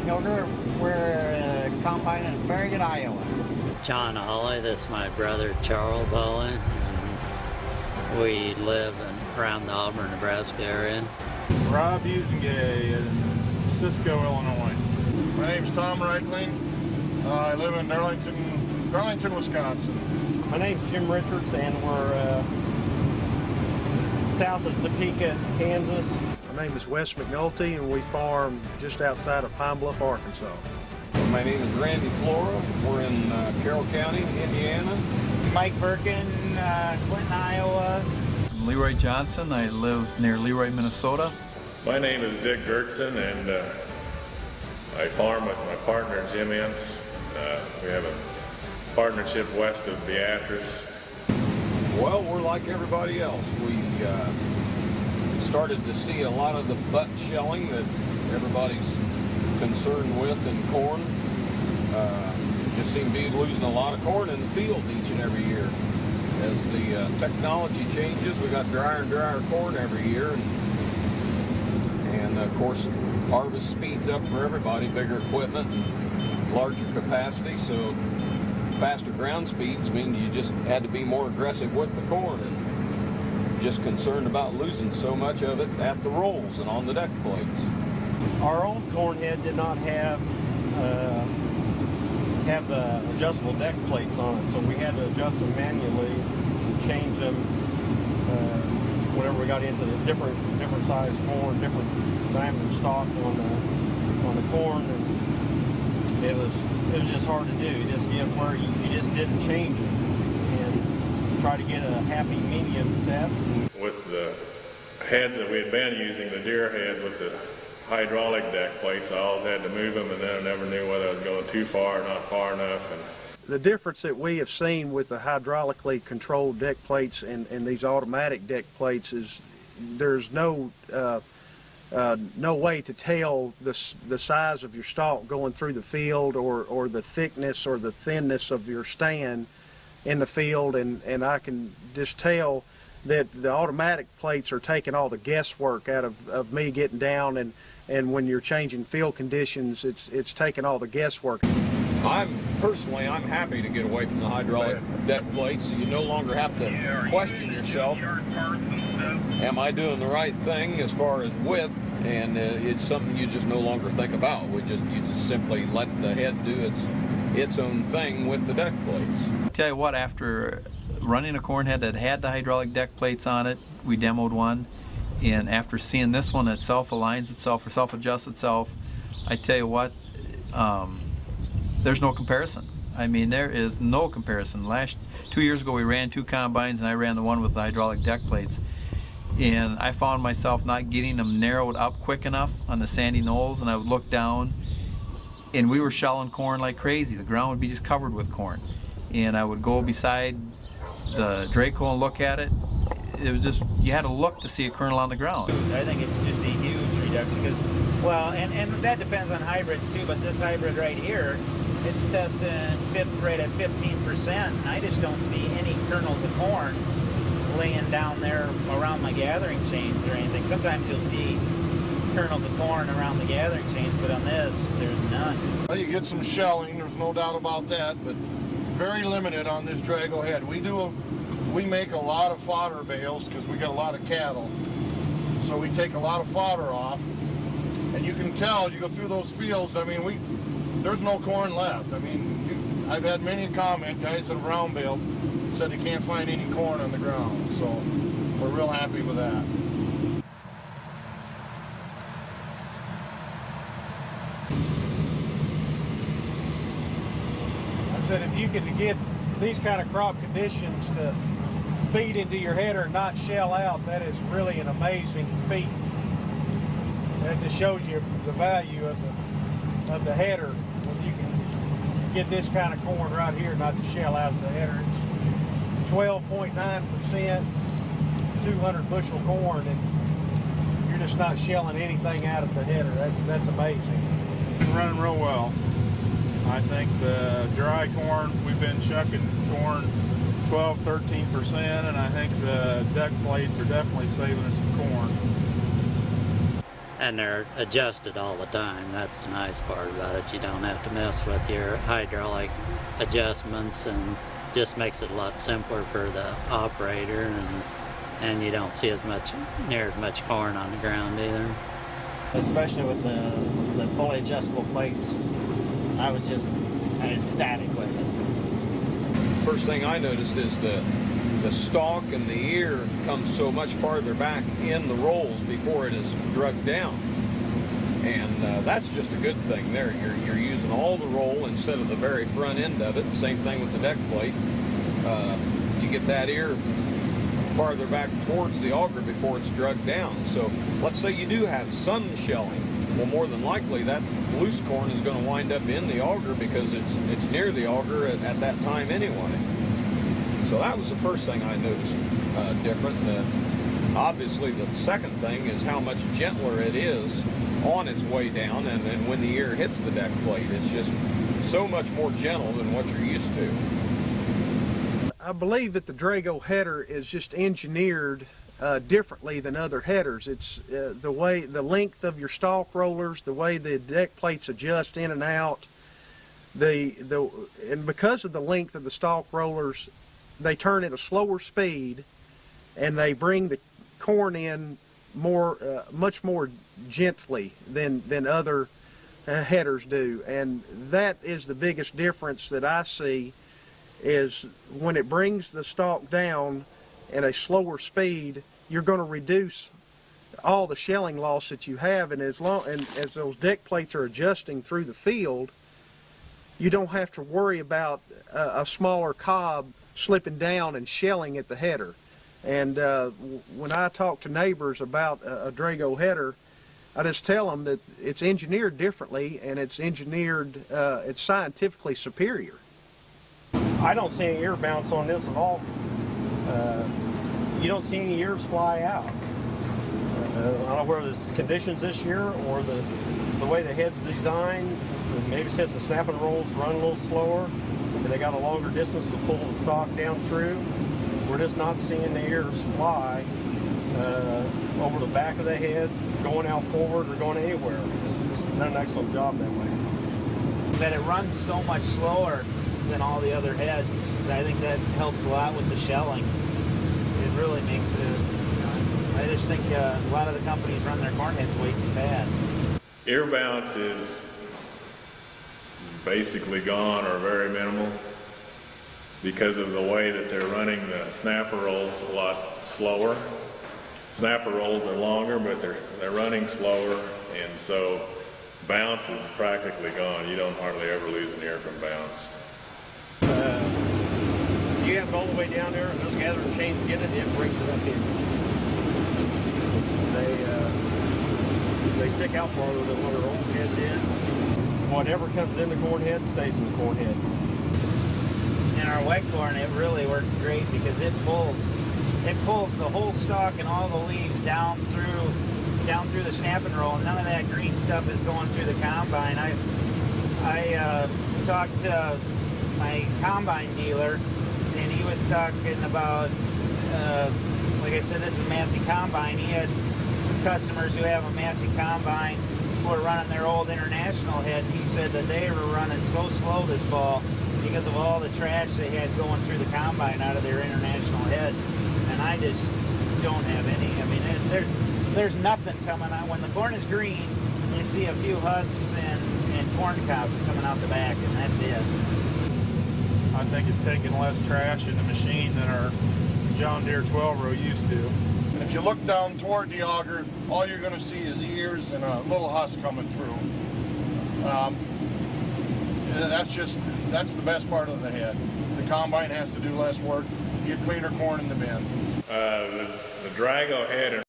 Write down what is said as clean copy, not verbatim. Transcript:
Hilder. We're combining in Farragut, Iowa. John Hawley, this is my brother Charles Hawley. And we live around the Auburn, Nebraska area. Rob Usingay in Cisco, Illinois. My name's Tom Reichling. I live in Darlington, Wisconsin. My name's Jim Richards, and we're south of Topeka, Kansas. My name is Wes McNulty, and we farm just outside of Pine Bluff, Arkansas. My name is Randy Flora. We're in Carroll County, Indiana. Mike Birkin, Clinton, Iowa. I'm Leroy Johnson. I live near Leroy, Minnesota. My name is Dick Gertson, and I farm with my partner Jim Ince. We have a partnership west of Beatrice. Well, we're like everybody else. We started to see a lot of the butt shelling that everybody's concerned with in corn. Just seem to be losing a lot of corn in the field each and every year. As the technology changes, we got drier and drier corn every year, and of course harvest speeds up for everybody, bigger equipment and larger capacity, so faster ground speeds mean you just had to be more aggressive with the corn, and just concerned about losing so much of it at the rolls and on the deck plates. Our old corn head did not have adjustable deck plates on it, so we had to adjust them manually and change them whenever we got into the different size corn, different diameter stalk on the corn, and it was just hard to do. You just get where you just didn't change it and try to get a happy medium set. With the heads that we had been using, the deer heads with the hydraulic deck plates, I always had to move them, and then I never knew whether I was going too far or not far enough. And the difference that we have seen with the hydraulically controlled deck plates and these automatic deck plates is there's no way to tell the size of your stalk going through the field, or the thickness or the thinness of your stand in the field, and I can just tell that the automatic plates are taking all the guesswork out of me getting down, and when you're changing field conditions, it's taking all the guesswork. I'm happy to get away from the hydraulic deck plates. You no longer have to question yourself, am I doing the right thing as far as width, and it's something you just no longer think about. You just simply let the head do its own thing with the deck plates. I tell you what, after running a corn head that had the hydraulic deck plates on it, we demoed one, and after seeing this one that self-aligns itself or self-adjusts itself, I tell you what, there's no comparison. I mean, there is no comparison. 2 years ago we ran 2 combines, and I ran the one with the hydraulic deck plates, and I found myself not getting them narrowed up quick enough on the sandy knolls, and I would look down and we were shelling corn like crazy. The ground would be just covered with corn, and I would go beside the Drago and look at it. It was just, you had to look to see a kernel on the ground. I think it's just a huge reduction because, well, and that depends on hybrids too, but this hybrid right here, it's testing right at 15%. I just don't see any kernels of corn laying down there around my gathering chains or anything. Sometimes you'll see kernels of corn around the gathering chains, but on this, there's none. Well, you get some shelling, there's no doubt about that, but very limited on this Drago head. We make a lot of fodder bales because we got a lot of cattle, so we take a lot of fodder off, and you can tell, you go through those fields, I mean, there's no corn left. I mean, I've had many comment, guys that have round baled, said they can't find any corn on the ground, so we're real happy with that. I said if you can get these kind of crop conditions to feed into your header and not shell out, that is really an amazing feat. That just shows you the value of the header when you can get this kind of corn right here, not to shell out of the header. It's 12.9%, 200 bushel corn, and you're just not shelling anything out of the header. That's amazing. It's running real well. I think the dry corn, we've been shucking corn 12–13%, and I think the deck plates are definitely saving us some corn. and they're adjusted all the time. That's the nice part about it. You don't have to mess with your hydraulic adjustments, and just makes it a lot simpler for the operator, and you don't see near as much corn on the ground either. Especially with the fully adjustable plates, I was just ecstatic with it. First thing I noticed is the stalk and the ear comes so much farther back in the rolls before it is drugged down, and that's just a good thing there. You're using all the roll instead of the very front end of it. Same thing with the deck plate. You get that ear farther back towards the auger before it's drugged down. So let's say you do have sun shelling. Well, more than likely that loose corn is going to wind up in the auger because it's near the auger at that time anyway. So that was the first thing I noticed different. Obviously the second thing is how much gentler it is on its way down, and then when the ear hits the deck plate, it's just so much more gentle than what you're used to. I believe that the Drago header is just engineered differently than other headers. It's the length of your stalk rollers, the way the deck plates adjust in and out, and because of the length of the stalk rollers, they turn at a slower speed, and they bring the corn in much more gently than other headers do. And that is the biggest difference that I see, is when it brings the stalk down at a slower speed, you're going to reduce all the shelling loss that you have, and as those deck plates are adjusting through the field, you don't have to worry about a smaller cob slipping down and shelling at the header. And when I talk to neighbors about a Drago header, I just tell them that it's engineered differently, and it's scientifically superior. I don't see any ear bounce on this at all. You don't see any ears fly out. I don't know whether it's conditions this year or the way the head's designed. Maybe since the snapping rolls run a little slower and they got a longer distance to pull the stalk down through, we're just not seeing the ears fly over the back of the head, going out forward or going anywhere. It's done an excellent job that way. That it runs so much slower than all the other heads, I think that helps a lot with the shelling. It really makes it, I just think a lot of the companies run their corn heads way too fast. Ear bounce is basically gone or very minimal because of the way that they're running the snapper rolls a lot slower. Snapper rolls are longer, but they're running slower, and so bounce is practically gone. You don't hardly ever lose an ear from bounce. You have it all the way down there, and those gathering chains get it, it brings it up in. They stick out farther than what our old head did. Whatever comes in the corn head stays in the corn head. In our wet corn, it really works great because it pulls the whole stalk and all the leaves down through the snapping roll, and none of that green stuff is going through the combine. I talked to my combine dealer, and he was talking about, like I said, this is Massey Combine. He had customers who have a Massey Combine who are running their old International head. He said that they were running so slow this fall because of all the trash they had going through the combine out of their International head. And I just don't have any. I mean, there's nothing coming out. When the corn is green, you see a few husks and corn cobs coming out the back, and that's it. I think it's taking less trash in the machine than our John Deere 12-row used to. If you look down toward the auger, all you're going to see is ears and a little husk coming through. That's the best part of the head. The combine has to do less work, get cleaner corn in the bin. The Drago head